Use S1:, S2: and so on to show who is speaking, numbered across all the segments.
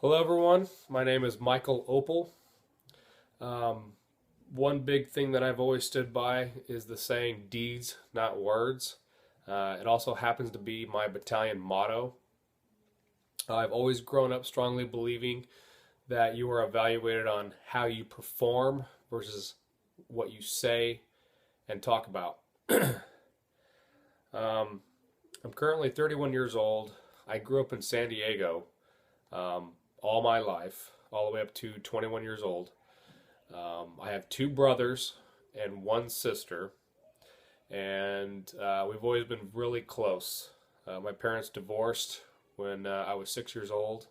S1: Hello, everyone. My name is Michael Opal. Um, One big thing that I've always stood by is the saying deeds, not words. It also happens to be my battalion motto. I've always grown up strongly believing that you are evaluated on how you perform versus what you say and talk about. Um, I'm currently 31 years old. I grew up in San Diego um, all my life, all the way up to 21 years old. I have two brothers and one sister, and we've always been really close. My parents divorced when I was 6 years old,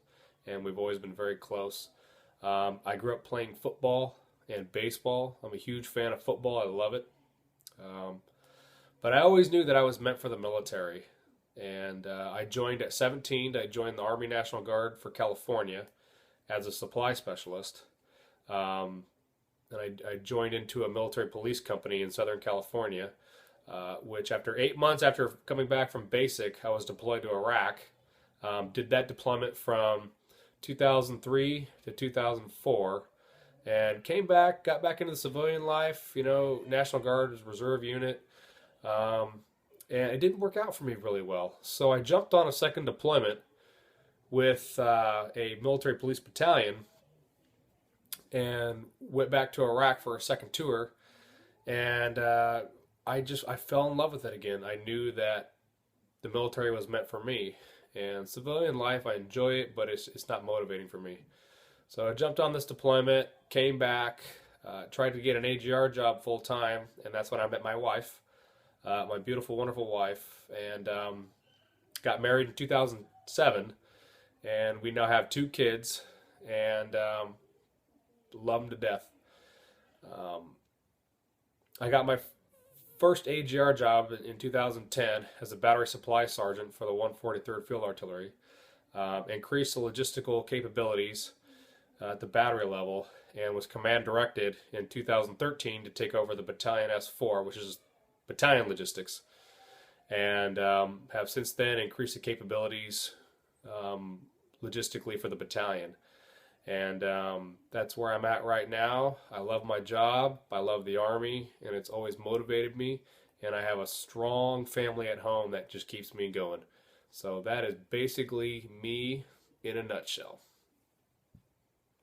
S1: and we've always been very close. I grew up playing football and baseball. I'm a huge fan of football. I love it. Um, but I always knew that I was meant for the military. And I joined at 17. I joined the Army National Guard for California as a supply specialist. Um, and I joined into a military police company in Southern California, which after 8 months after coming back from basic, I was deployed to Iraq. Did that deployment from 2003 to 2004, and came back, got back into the civilian life. National Guard reserve unit, and it didn't work out for me really well. So I jumped on a second deployment with a military police battalion and went back to Iraq for a second tour. And I fell in love with it again. I knew that the military was meant for me. And civilian life, I enjoy it, but it's not motivating for me. So I jumped on this deployment, came back, tried to get an AGR job full time, and that's when I met my wife, my beautiful, wonderful wife, and got married in 2007. And we now have two kids, and love them to death. Um, I got my first AGR job in 2010 as a battery supply sergeant for the 143rd Field Artillery. Increased the logistical capabilities at the battery level, and was command directed in 2013 to take over the Battalion S4, which is battalion logistics, and have since then increased the capabilities logistically for the battalion. And that's where I'm at right now. I love my job. I love the Army, and it's always motivated me. And I have a strong family at home that just keeps me going. So that is basically me in a nutshell.